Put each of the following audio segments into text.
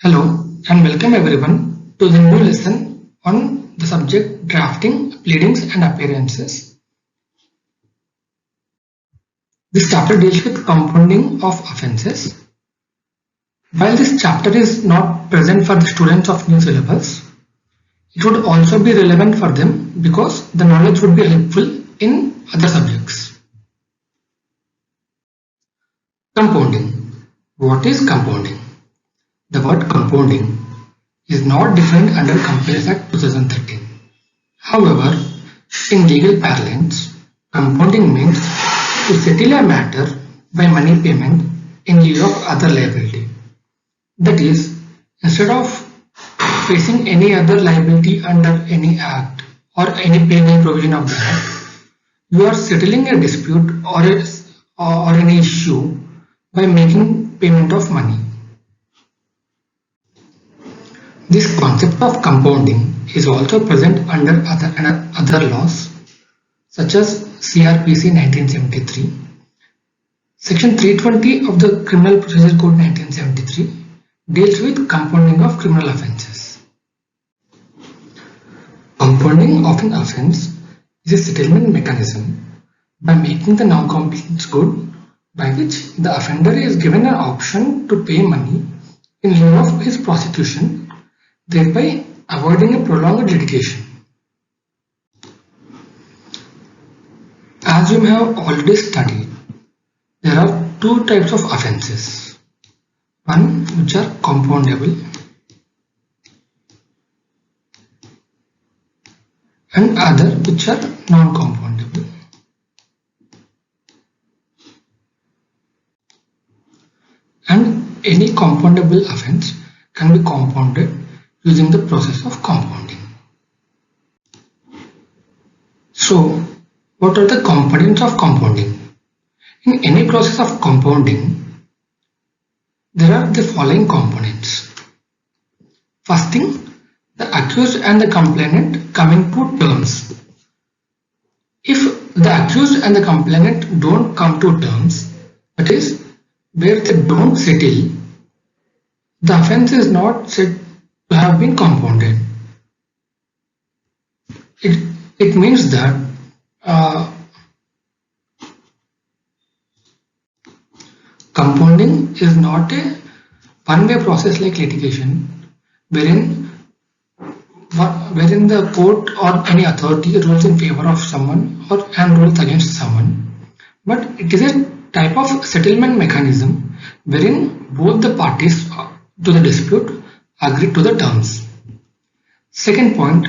Hello and welcome everyone to the new lesson on the subject drafting, pleadings and appearances. This chapter deals with compounding of offences. While this chapter is not present for the students of new syllabus, it would also be relevant for them because the knowledge would be helpful in other subjects. Compounding. What is compounding? The word compounding is not defined under Companies Act 2013. However, in legal parlance, compounding means to settle a matter by money payment in lieu of other liability. That is, instead of facing any other liability under any act or any penal provision of the act, you are settling a dispute or any issue by making payment of money. This concept of compounding is also present under other laws such as CRPC 1973, Section 320 of the Criminal Procedure Code 1973 deals with compounding of criminal offences. Compounding of an offence is a settlement mechanism by making the non-compliance good, by which the offender is given an option to pay money in lieu of his prosecution, thereby avoiding a prolonged litigation. As you may have already studied, there are two types of offences. One which are compoundable and other which are non-compoundable. And any compoundable offence can be compounded using the process of compounding. So, what are the components of compounding? In any process of compounding, there are the following components. First thing, the accused and the complainant coming to terms. If the accused and the complainant don't come to terms, that is, where they don't settle, the offence is not said to have been compounded. It means that compounding is not a one-way process like litigation, wherein the court or any authority rules in favor of someone and rules against someone, but it is a type of settlement mechanism wherein both the parties to the dispute agree to the terms. Second point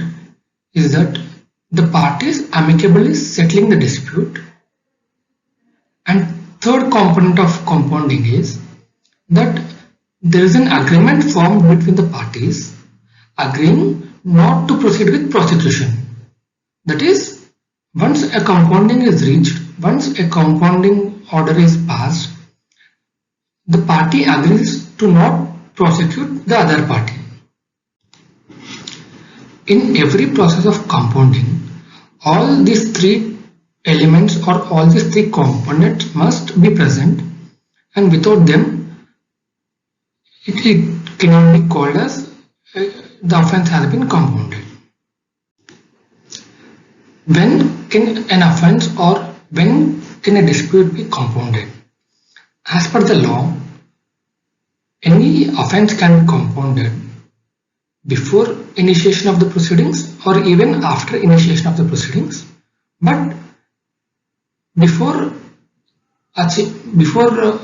is that the parties amicably settling the dispute. And third component of compounding is that there is an agreement formed between the parties agreeing not to proceed with prosecution. That is, once a compounding is reached, once a compounding order is passed, the party agrees to not prosecute the other party. In every process of compounding, all these three elements or all these three components must be present, and without them it cannot be called as the offence has been compounded. When can an offence or when can a dispute be compounded? As per the law, any offence can be compounded before initiation of the proceedings or even after initiation of the proceedings, but before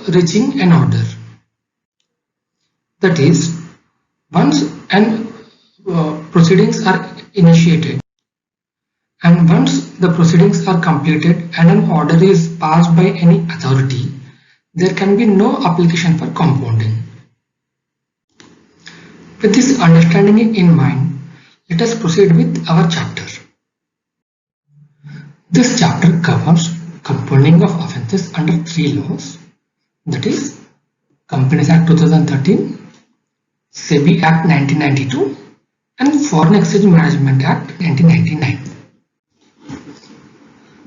reaching an order. That is, once proceedings are initiated and once the proceedings are completed and an order is passed by any authority, there can be no application for compounding. With this understanding in mind, let us proceed with our chapter. This chapter covers compounding of offences under three laws, that is, Companies Act 2013, SEBI Act 1992 and Foreign Exchange Management Act 1999.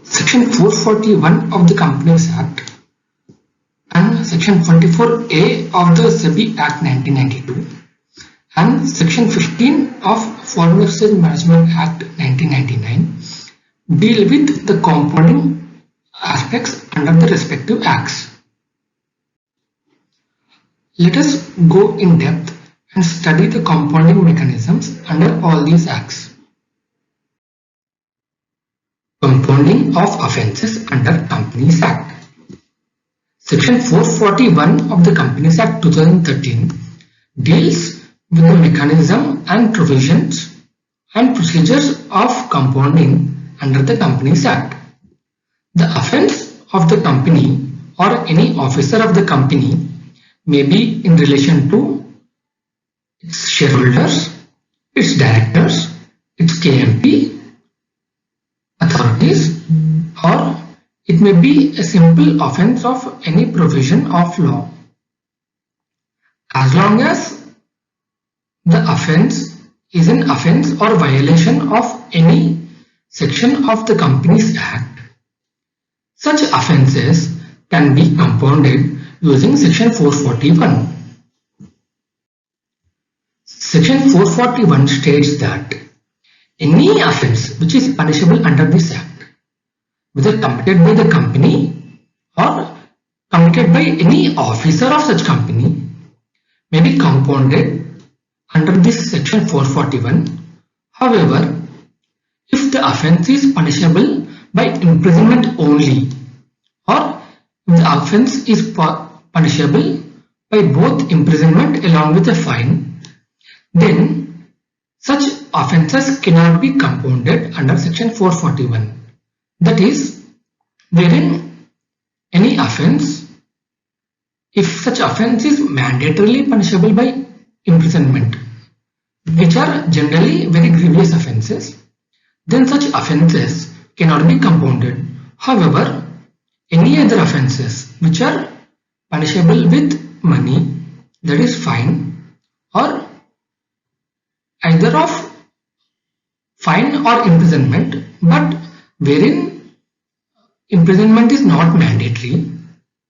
Section 441 of the Companies Act and Section 24A of the SEBI Act 1992 and Section 15 of Foreign Exchange Management Act 1999 deal with the compounding aspects under the respective acts. Let us go in depth and study the compounding mechanisms under all these acts. Compounding of offences under Companies Act. Section 441 of the Companies Act 2013 deals with the mechanism and provisions and procedures of compounding under the Companies Act. The offence of the company or any officer of the company may be in relation to its shareholders, its directors, its KMP, authorities, or it may be a simple offence of any provision of law. As long as the offence is an offence or violation of any section of the Companies Act, such offences can be compounded using Section 441. Section 441 states that any offence which is punishable under this Act, whether committed by the company or committed by any officer of such company, may be compounded under this Section 441. However, if the offence is punishable by imprisonment only, or if the offence is punishable by both imprisonment along with a fine, then such offences cannot be compounded under Section 441. That is, wherein any offence, if such offence is mandatorily punishable by imprisonment, which are generally very grievous offences, then such offences cannot be compounded. However, any other offences which are punishable with money, that is fine, or either of fine or imprisonment, but wherein imprisonment is not mandatory,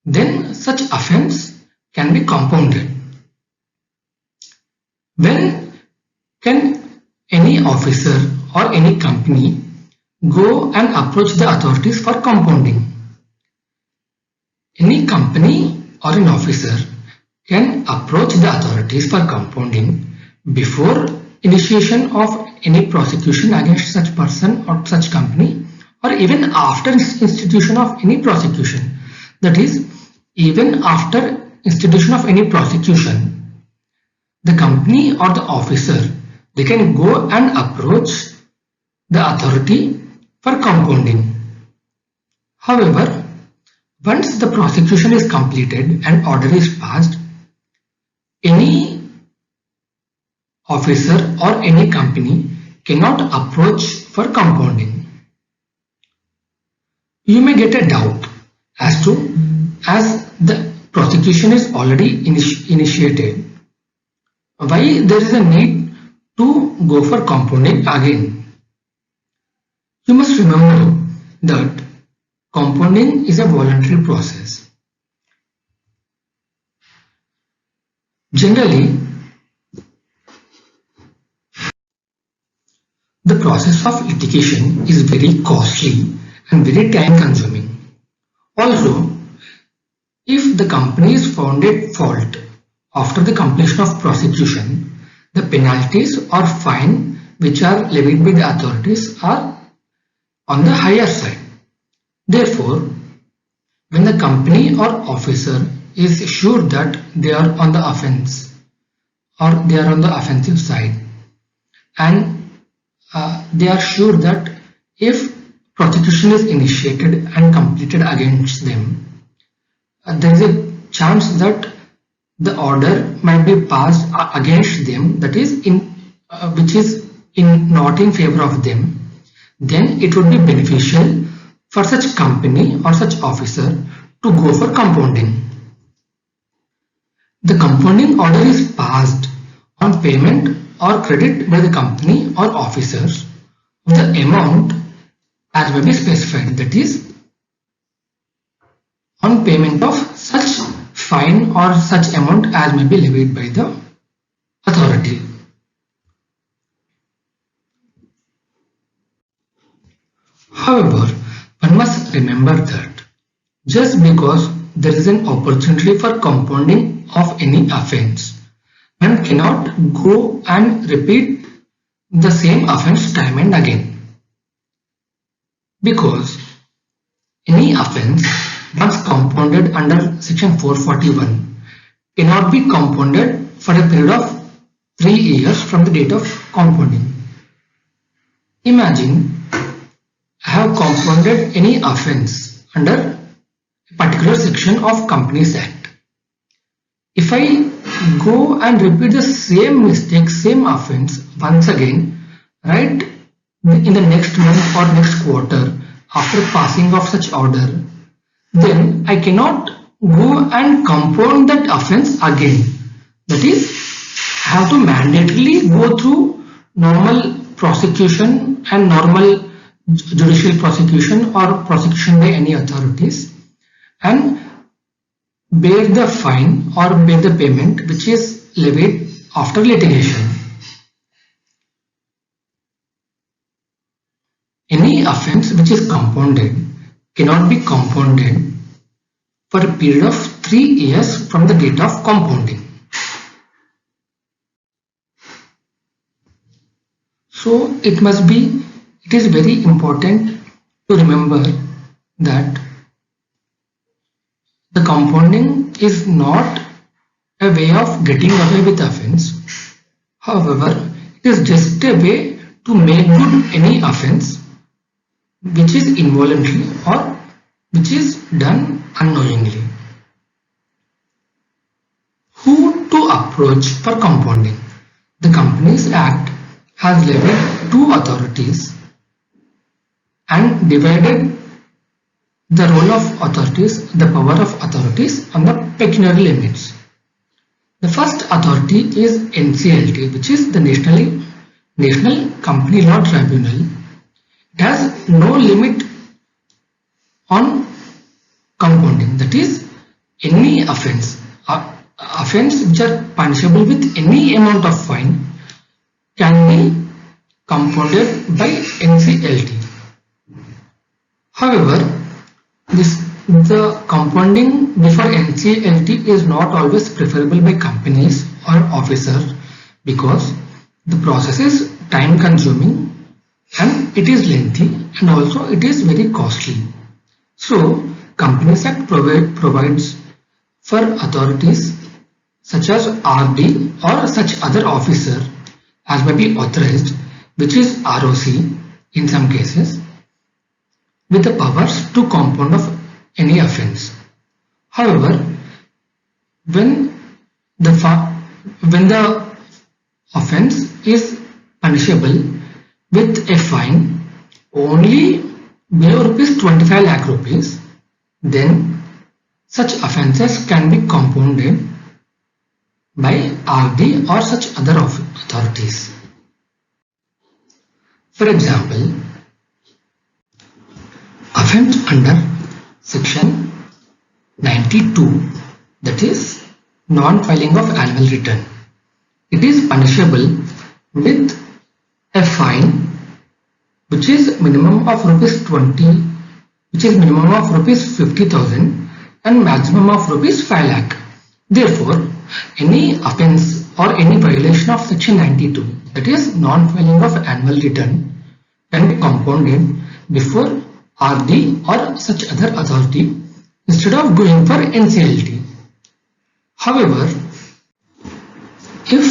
then such offence can be compounded. When can any officer or any company go and approach the authorities for compounding? Any company or an officer can approach the authorities for compounding before initiation of any prosecution against such person or such company, or even after institution of any prosecution. That is, even after institution of any prosecution, the company or the officer, they can go and approach the authority for compounding. However, once the prosecution is completed and order is passed, any officer or any company cannot approach for compounding. You may get a doubt as the prosecution is already initiated, why there is a need to go for compounding again. You must remember that compounding is a voluntary process. Generally, the process of litigation is very costly and very time consuming. Also, if the company is found at fault after the completion of prosecution, the penalties or fine which are levied by the authorities are on the higher side. Therefore, when the company or officer is sure that they are on the offense or they are on the offensive side, and they are sure that if prosecution is initiated and completed against them, there is a chance that the order might be passed against them, that is which is not in favor of them, then it would be beneficial for such company or such officer to go for compounding. The compounding order is passed on payment or credit by the company or officers of the amount as may be specified, that is, on payment of such fine or such amount as may be levied by the authority. remember that just because there is an opportunity for compounding of any offense, one cannot go and repeat the same offense time and again. Because any offense once compounded under section 441 cannot be compounded for a period of 3 years from the date of compounding. Imagine I have compounded any offense under a particular section of Companies Act. If I go and repeat the same mistake, same offense once again, right in the next month or next quarter after passing of such order, then I cannot go and compound that offense again. That is, I have to mandatorily go through normal prosecution and normal judicial prosecution or prosecution by any authorities and bear the fine or bear the payment which is levied after litigation. Any offense which is compounded cannot be compounded for a period of 3 years from the date of compounding. So it is very important to remember that the compounding is not a way of getting away with offense. However, it is just a way to make good any offense which is involuntary or which is done unknowingly. Who to approach for compounding? The Companies Act has levied 2 authorities and divided the role of authorities, the power of authorities on the pecuniary limits. The first authority is NCLT, which is the National Company Law Tribunal. It has no limit on compounding. That is, any offense which are punishable with any amount of fine can be compounded by NCLT. However, the compounding before NCLT is not always preferable by companies or officers because the process is time consuming and it is lengthy and also it is very costly. So Companies Act provides for authorities such as RD or such other officer as may be authorized, which is ROC in some cases, with the powers to compound of any offense. However, when the offense is punishable with a fine only below ₹25 lakh, then such offences can be compounded by RD or such other authorities. For example, offense under section 92, that is non-filing of annual return. It is punishable with a fine which is minimum of ₹20, which is minimum of ₹50,000 and maximum of ₹5 lakh. Therefore, any offense or any violation of section 92, that is non-filing of annual return, can be compounded before RD or such other authority instead of going for NCLT. However, if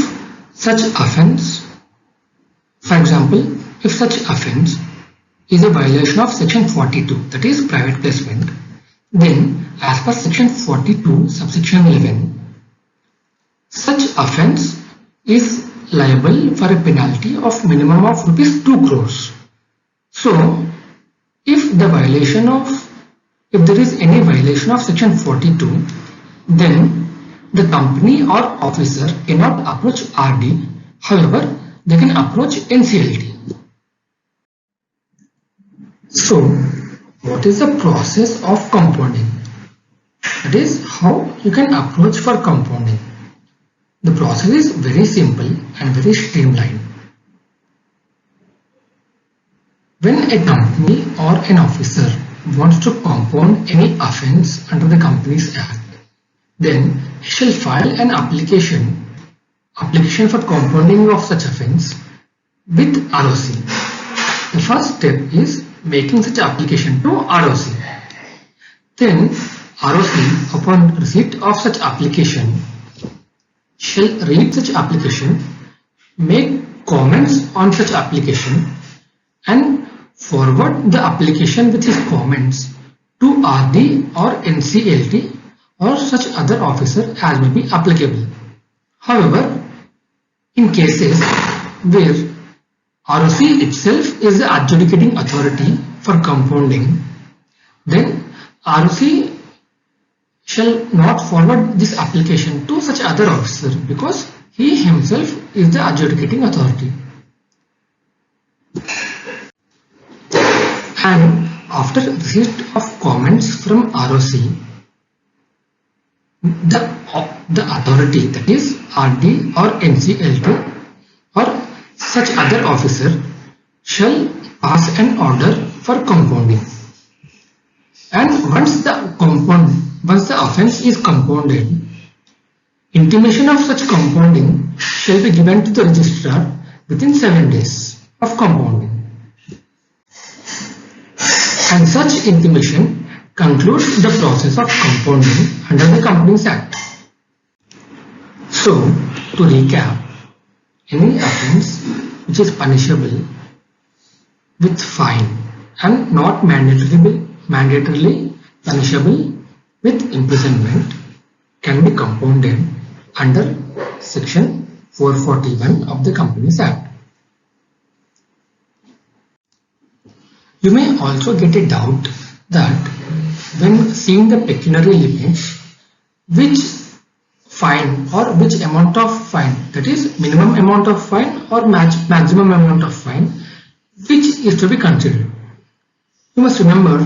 such offense, for example, if such offense is a violation of section 42, that is private placement, then as per section 42 subsection 11, such offense is liable for a penalty of minimum of ₹2 crores. So, if there is any violation of section 42, then the company or officer cannot approach RD. However, they can approach NCLT. So, what is the process of compounding? That is how you can approach for compounding. The process is very simple and very streamlined. When a company or an officer wants to compound any offence under the Companies Act, then he shall file an application for compounding of such offence with ROC. The first step is making such application to ROC. Then ROC, upon receipt of such application, shall read such application, make comments on such application, and forward the application with his comments to RD or NCLT or such other officer as may be applicable. However, in cases where ROC itself is the adjudicating authority for compounding, then ROC shall not forward this application to such other officer because he himself is the adjudicating authority. And after receipt of comments from ROC, the authority, that is RD or NCLT or such other officer, shall pass an order for compounding. And once the offence is compounded, intimation of such compounding shall be given to the registrar within 7 days of compounding. And such intimation concludes the process of compounding under the Companies Act. So, to recap, any offence which is punishable with fine and not mandatorily punishable with imprisonment can be compounded under Section 441 of the Companies Act. You may also get a doubt that when seeing the pecuniary limits, which fine or which amount of fine, that is minimum amount of fine or maximum amount of fine, which is to be considered. You must remember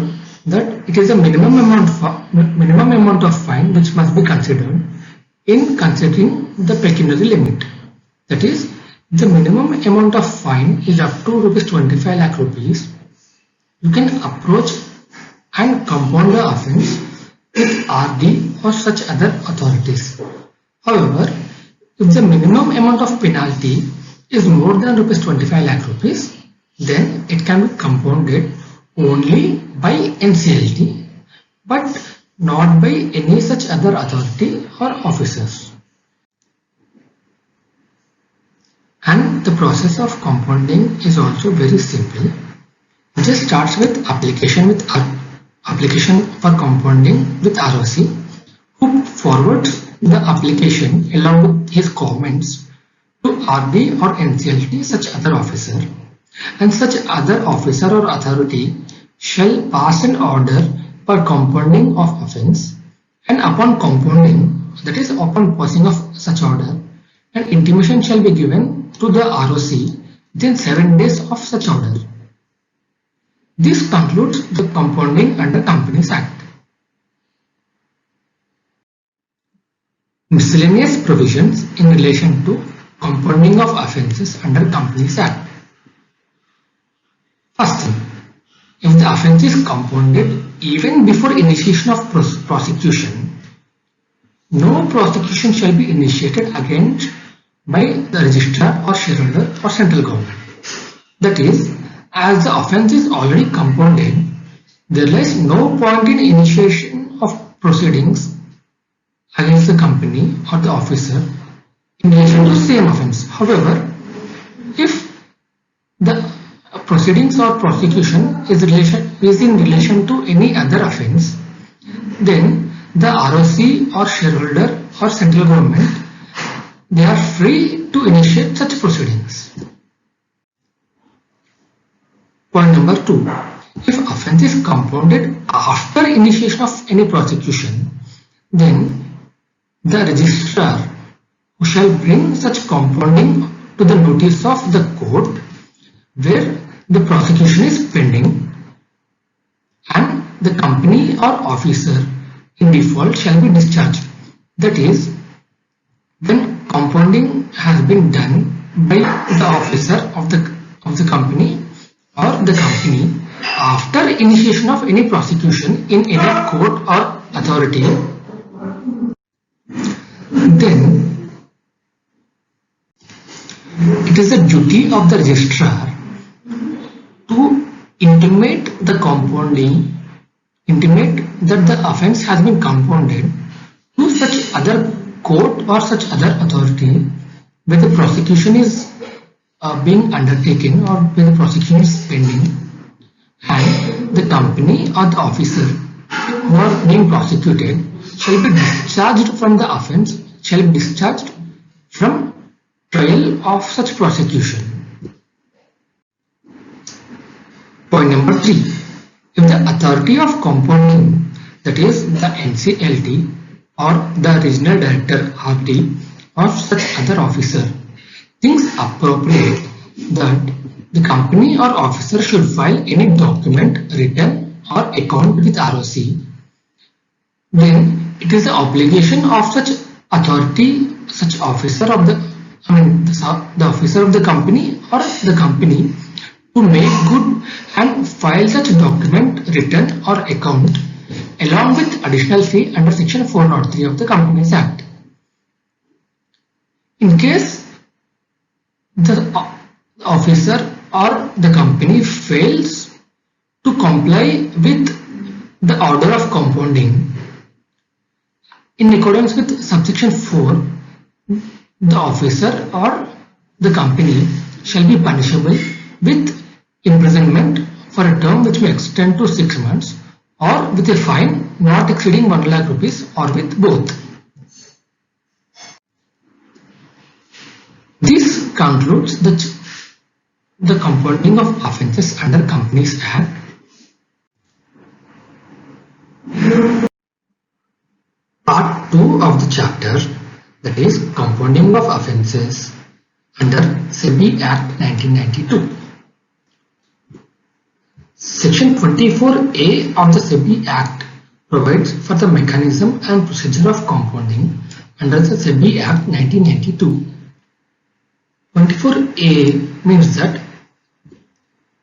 that it is a minimum amount of fine which must be considered in considering the pecuniary limit. That is, the minimum amount of fine is up to ₹25 lakh rupees. You can approach and compound the offence with RD or such other authorities. However, if the minimum amount of penalty is more than ₹25 lakh rupees, then it can be compounded only by NCLT but not by any such other authority or officers. And the process of compounding is also very simple. It just starts with application for compounding with ROC, who forwards the application along with his comments to RD or NCLT, such other officer, and such other officer or authority shall pass an order for compounding of offence, and upon compounding, that is upon passing of such order, an intimation shall be given to the ROC within 7 days of such order. This concludes the compounding under Companies Act. Miscellaneous provisions in relation to compounding of offences under Companies Act. First thing, if the offence is compounded even before initiation of prosecution, no prosecution shall be initiated against by the registrar or shareholder or central government. That is, as the offence is already compounded, there lies no point in initiation of proceedings against the company or the officer in relation to the same offence. However, if the proceedings or prosecution is in relation to any other offence, then the ROC or shareholder or central government, they are free to initiate such proceedings. Point number 2. If offence is compounded after initiation of any prosecution, then the registrar who shall bring such compounding to the notice of the court where the prosecution is pending, and the company or officer in default shall be discharged. That is, when compounding has been done by the officer of the company or the company, after initiation of any prosecution in any court or authority, then it is the duty of the registrar to intimate that the offence has been compounded to such other court or such other authority where the prosecution is being undertaken or where the prosecution is pending, and the company or the officer who are being prosecuted shall be discharged from the offence, shall be discharged from trial of such prosecution. Point number 3. If the authority of compounding, that is the NCLT or the regional director RD or such other officer, thinks appropriate that the company or officer should file any document, return or account with ROC, then it is the obligation of such authority, such officer of the officer of the company or the company to make good and file such document, return or account along with additional fee under section 403 of the Companies Act. In case the officer or the company fails to comply with the order of compounding in accordance with subsection 4, the officer or the company shall be punishable with imprisonment for a term which may extend to 6 months or with a fine not exceeding 1 lakh rupees or with both. This concludes the compounding of offences under Companies Act. Part 2 of the chapter, that is compounding of offences under SEBI Act 1992. Section 24A of the SEBI Act provides for the mechanism and procedure of compounding under the SEBI Act 1992. 24A means that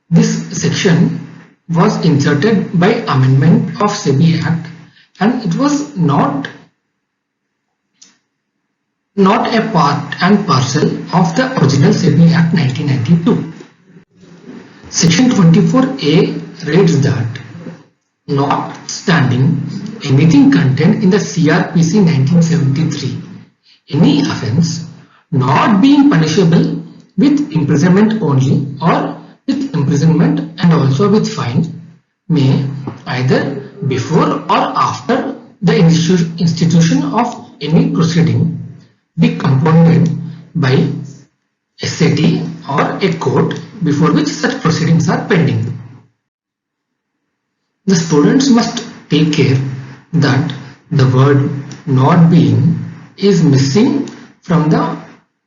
this section was inserted by amendment of SEBI Act and it was not a part and parcel of the original SEBI Act 1992. Section 24A reads that notwithstanding anything contained in the CRPC 1973, any offence not being punishable with imprisonment only or with imprisonment and also with fine may either before or after the institution of any proceeding be compounded by SAT or a court before which such proceedings are pending. The students must take care that the word not being is missing from the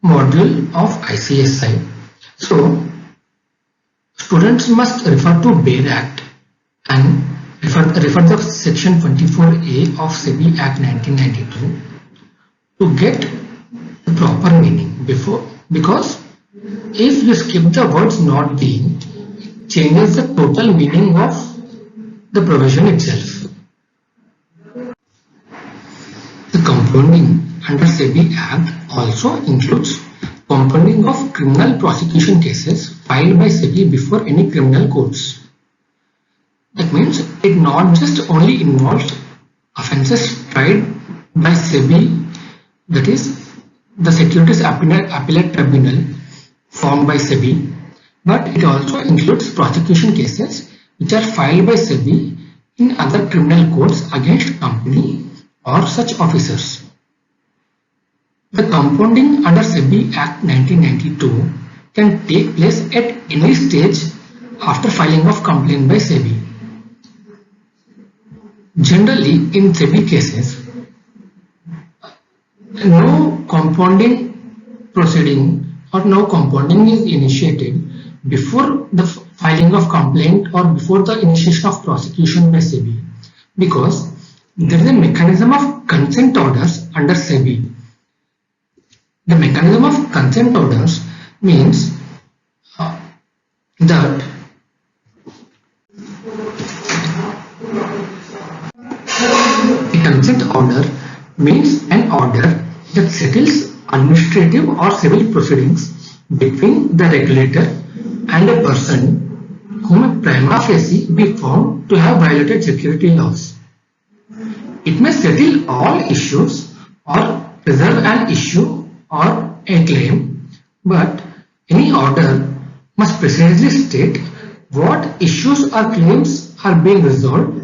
module of ICSI. So, students must refer to BARE Act and refer to section 24A of SEBI Act 1992 to get the proper meaning because if you skip the words not being, it changes the total meaning of the provision itself. The compounding under SEBI Act also includes compounding of criminal prosecution cases filed by SEBI before any criminal courts. That means it not just only involves offences tried by SEBI, that is the Securities Appellate Tribunal formed by SEBI, but it also includes prosecution cases which are filed by SEBI in other criminal courts against company or such officers. The compounding under SEBI Act 1992 can take place at any stage after filing of complaint by SEBI. Generally, in SEBI cases, no compounding proceeding or no compounding is initiated before the filing of complaint or before the initiation of prosecution by SEBI, because there is a mechanism of consent orders under SEBI. The mechanism of consent orders means that consent order means an order that settles administrative or civil proceedings between the regulator and a person who may prima facie be found to have violated security laws. It may settle all issues or reserve an issue or a claim, but any order must precisely state what issues or claims are being resolved,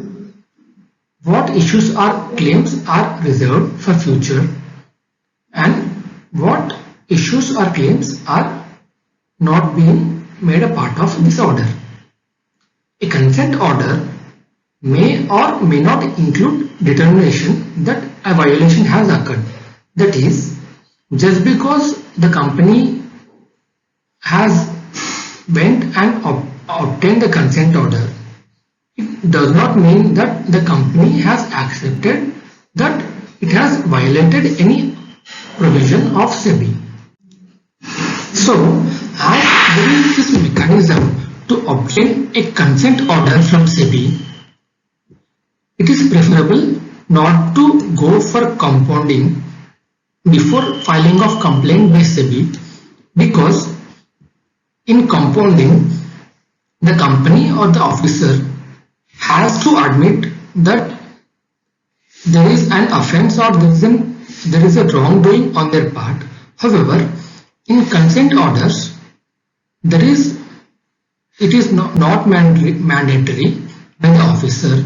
what issues or claims are reserved for future, and what issues or claims are not being made a part of this order. A consent order may or may not include determination that a violation has occurred. That is, just because the company has went and obtained the consent order, it does not mean that the company has accepted that it has violated any provision of SEBI. So, as there is this mechanism to obtain a consent order from SEBI, it is preferable not to go for compounding before filing of complaint by SEBI, because in compounding, the company or the officer has to admit that there is an offense or there is a wrongdoing on their part. However, in consent orders, it is not mandatory by the officer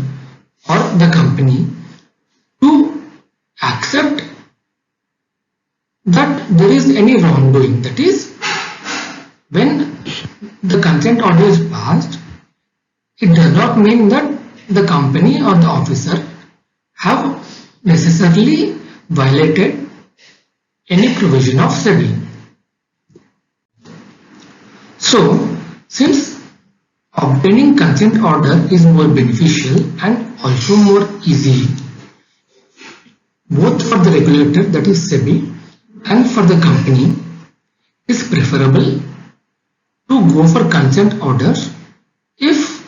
or the company to accept that there is any wrongdoing. That is, when the consent order is passed, it does not mean that the company or the officer have necessarily violated any provision of SEBI. So, since obtaining consent order is more beneficial and also more easy, both for the regulator, that is SEBI, and for the company, it is preferable to go for consent orders if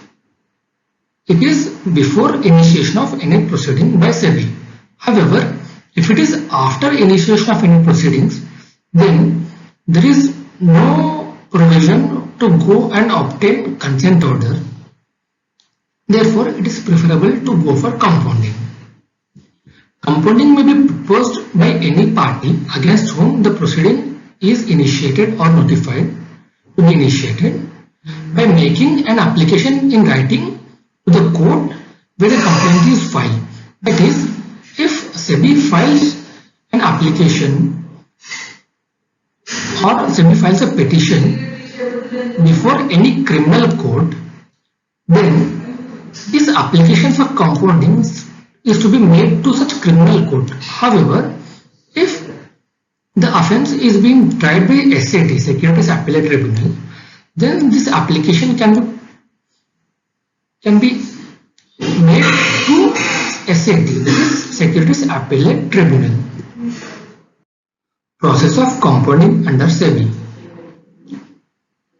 it is before initiation of any proceeding by SEBI. However, if it is after initiation of any proceedings, then there is no provision to go and obtain consent order. Therefore, it is preferable to go for compounding. Compounding may be proposed by any party against whom the proceeding is initiated or notified to be initiated by making an application in writing to the court where a complaint is filed. That is, if SEBI files an application or SEBI files a petition before any criminal court, then this application for compounding is to be made to such criminal court. However, if the offence is being tried by SAT, Securities Appellate Tribunal, then this application can be made to SAT, that is Securities Appellate Tribunal. Process of compounding under SEBI.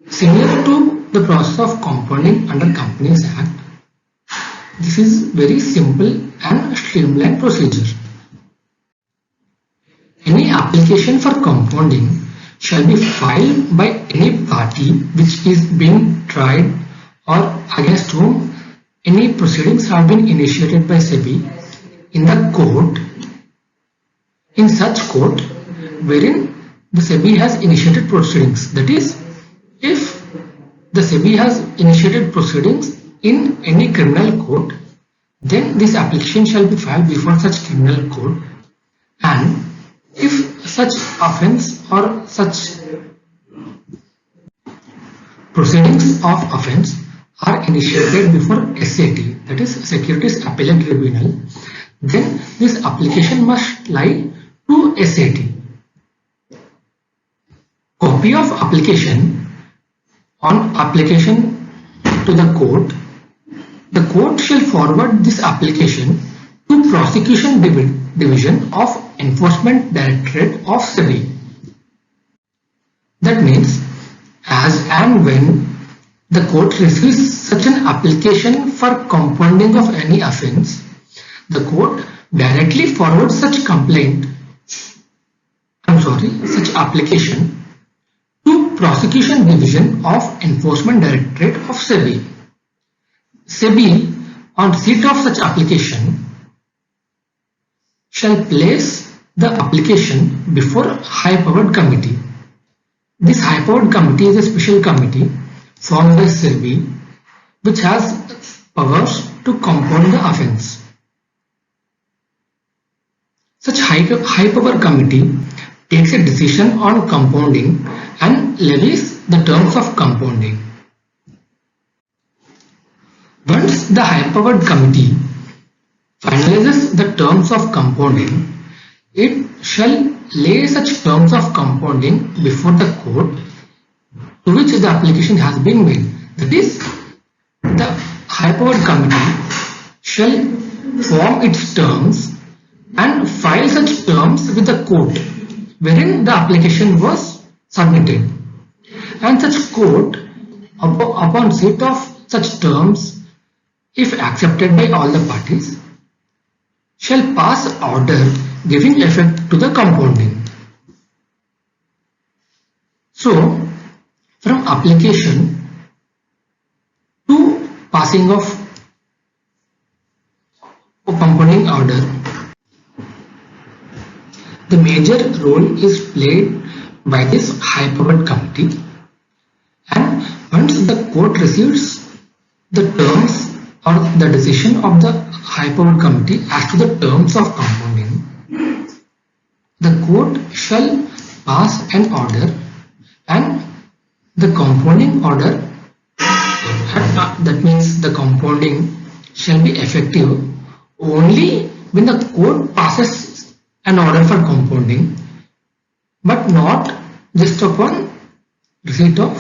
Similar to the process of compounding under Companies Act, this is very simple and streamlined procedure. Any application for compounding shall be filed by any party which is being tried or against whom any proceedings have been initiated by SEBI in the court, in such court wherein the SEBI has initiated proceedings. That is, if the SEBI has initiated proceedings in any criminal court, then this application shall be filed before such criminal court, and if such offence or such proceedings of offence are initiated before SAT, that is Securities Appellate Tribunal, then this application must lie to SAT. Copy of application on application to the court shall forward this application to Prosecution Division of Enforcement Directorate of SEBI. That means, as and when the court receives such an application for compounding of any offence, the court directly forwards such such application to Prosecution Division of Enforcement Directorate of SEBI. SEBI, on receipt of such application, shall place the application before high-powered committee. This high-powered committee is a special committee formed by SEBI which has powers to compound the offence. Such high-power committee takes a decision on compounding and levies the terms of compounding. Once the high-powered committee finalizes the terms of compounding, it shall lay such terms of compounding before the court to which the application has been made. That is, the high-powered committee shall form its terms and file such terms with the court wherein the application was submitted. And such court, upon receipt of such terms, if accepted by all the parties, shall pass order giving effect to the compounding. So, from application to passing of compounding order, the major role is played by this high-powered committee, and once the court receives the terms or the decision of the high-powered committee as to the terms of compounding, the court shall pass an order, and the compounding order, that means the compounding, shall be effective only when the court passes an order for compounding, but not just upon receipt of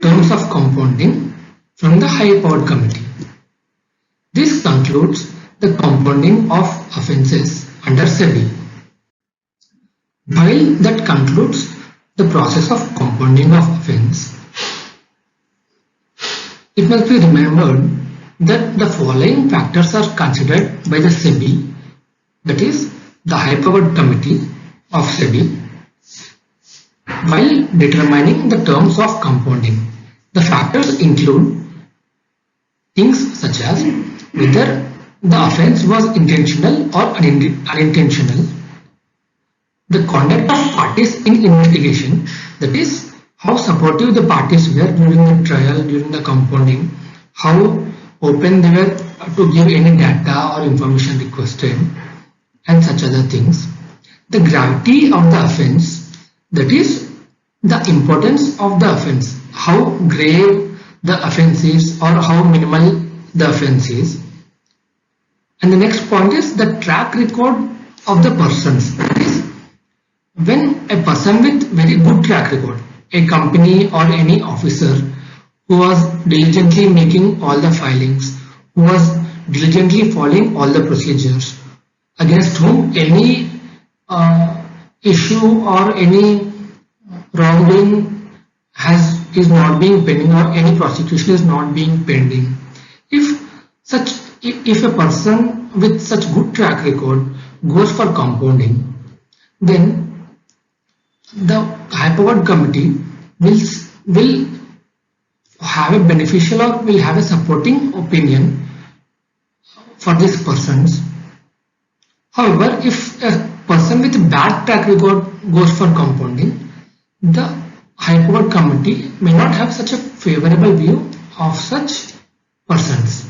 terms of compounding from the high-powered committee. This concludes the compounding of offences under SEBI. While that concludes the process of compounding of offence, it must be remembered that the following factors are considered by the SEBI, that is, the high-powered committee of SEBI, while determining the terms of compounding. The factors include things such as whether the offence was intentional or unintentional, the conduct of parties in investigation, that is, how supportive the parties were during the trial, during the compounding, how open they were to give any data or information requested, and such other things. The gravity of the offence, that is, the importance of the offence, how grave the offence is or how minimal the offence is. And the next point is the track record of the persons. That is, when a person with very good track record, a company or any officer who was diligently making all the filings, who was diligently following all the procedures, against whom any issue or any wrongdoing is not being pending or any prosecution is not being pending. If a person with such good track record goes for compounding, then the high-powered committee will have a beneficial or will have a supporting opinion for these persons. However, if a person with a bad track record goes for compounding, the high-powered committee may not have such a favorable view of such persons.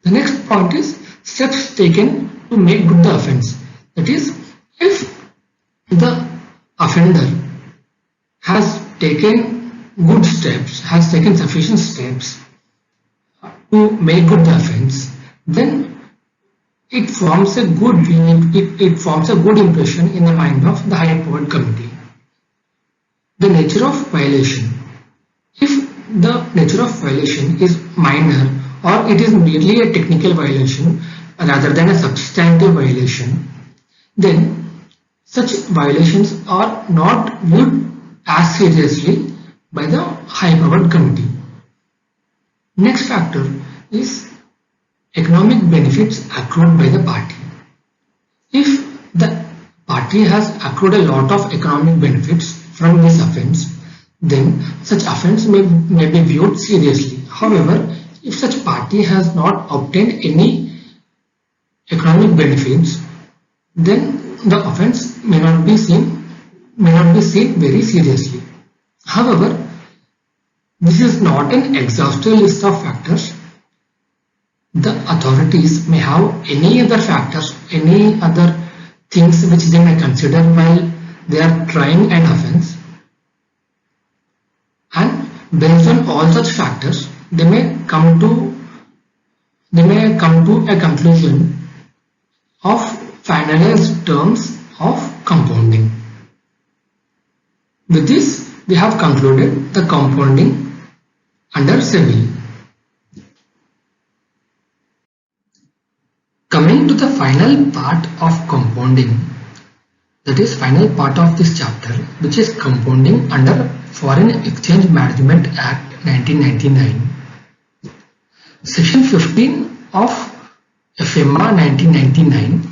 The next point is steps taken to make good the offence. That is, if the offender has taken good steps, has taken sufficient steps to make good the offence, then it forms a good impression in the mind of the high-powered committee. The nature of violation. If the nature of violation is minor or it is merely a technical violation rather than a substantive violation, then such violations are not viewed as seriously by the high-powered committee. Next factor is economic benefits accrued by the party. If the party has accrued a lot of economic benefits from this offence, then such offence may be viewed seriously. However, if such party has not obtained any economic benefits, then the offence may not be seen very seriously. However, this is not an exhaustive list of factors. The authorities may have any other factors, any other things which they may consider while they are trying an offence, and based on all such factors they may come to a conclusion of finalized terms of compounding. With this, we have concluded the compounding under SEBI. Coming to the final part of compounding, that is final part of this chapter, which is compounding under Foreign Exchange Management Act 1999. Section 15 of FEMA 1999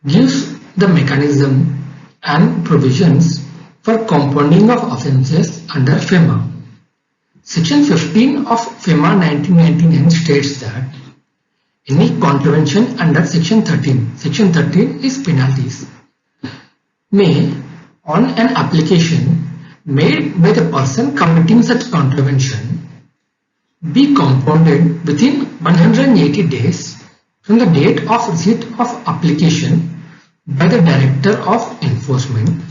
gives the mechanism and provisions for compounding of offences under FEMA. Section 15 of FEMA 1999 states that any contravention under Section 13 is penalties, may, on an application made by the person committing such contravention, be compounded within 180 days from the date of receipt of application by the Director of Enforcement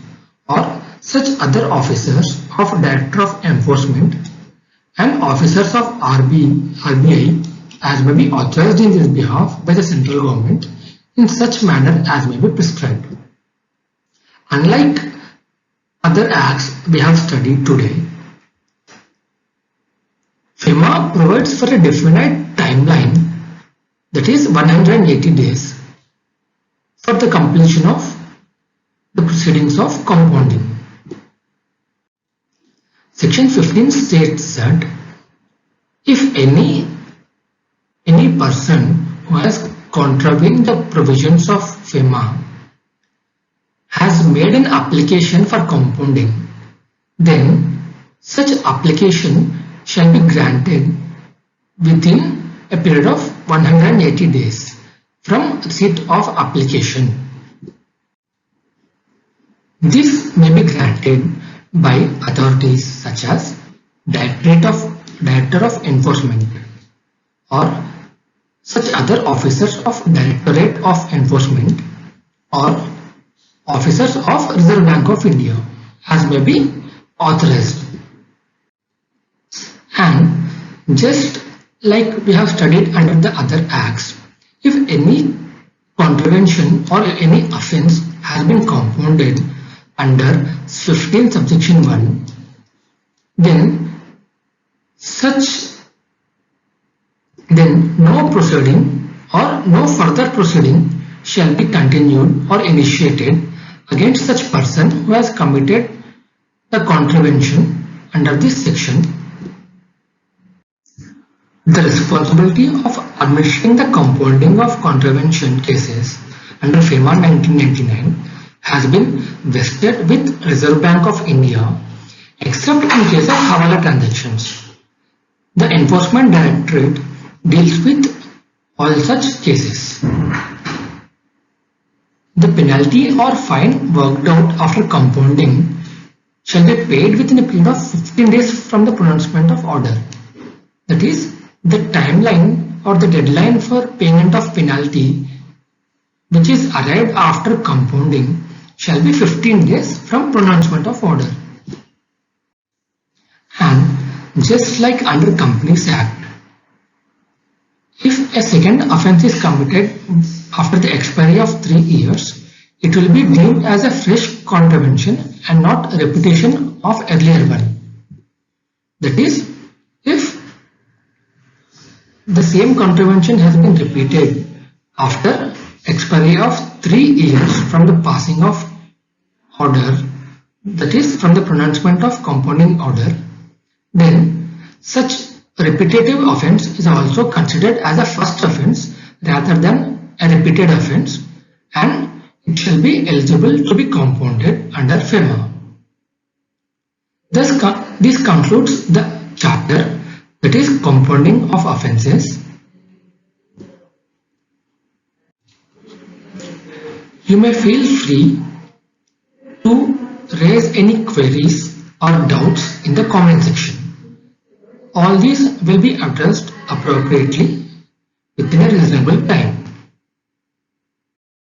or such other officers of Director of Enforcement and officers of RBI as may be authorized in this behalf by the central government in such manner as may be prescribed. Unlike other acts we have studied today, FEMA provides for a definite timeline, that is 180 days, for the completion of the proceedings of compounding. Section 15 states that if any person who has contravened the provisions of FEMA has made an application for compounding, then such application shall be granted within a period of 180 days from receipt of application. This may be granted by authorities such as Director of Enforcement or such other officers of Directorate of Enforcement or officers of Reserve Bank of India as may be authorized. And just like we have studied under the other acts, if any contravention or any offence has been compounded under 15 subsection 1, then no proceeding or no further proceeding shall be continued or initiated against such person who has committed the contravention under this section. The responsibility of administering the compounding of contravention cases under FEMA 1999 has been vested with Reserve Bank of India except in case of Hawala transactions. The Enforcement Directorate deals with all such cases. The penalty or fine worked out after compounding shall be paid within a period of 15 days from the pronouncement of order. That is, the timeline or the deadline for payment of penalty which is arrived after compounding shall be 15 days from pronouncement of order. And just like under Companies Act, if a second offence is committed after the expiry of 3 years, it will be deemed as a fresh contravention and not a repetition of earlier one. That is, if the same contravention has been repeated after expiry of 3 years from the passing of order, that is from the pronouncement of compounding order, then such repetitive offence is also considered as a first offence rather than a repeated offence, and it shall be eligible to be compounded under FEMA. This concludes the chapter, that is compounding of offences. You may feel free to raise any queries or doubts in the comment section. All these will be addressed appropriately within a reasonable time.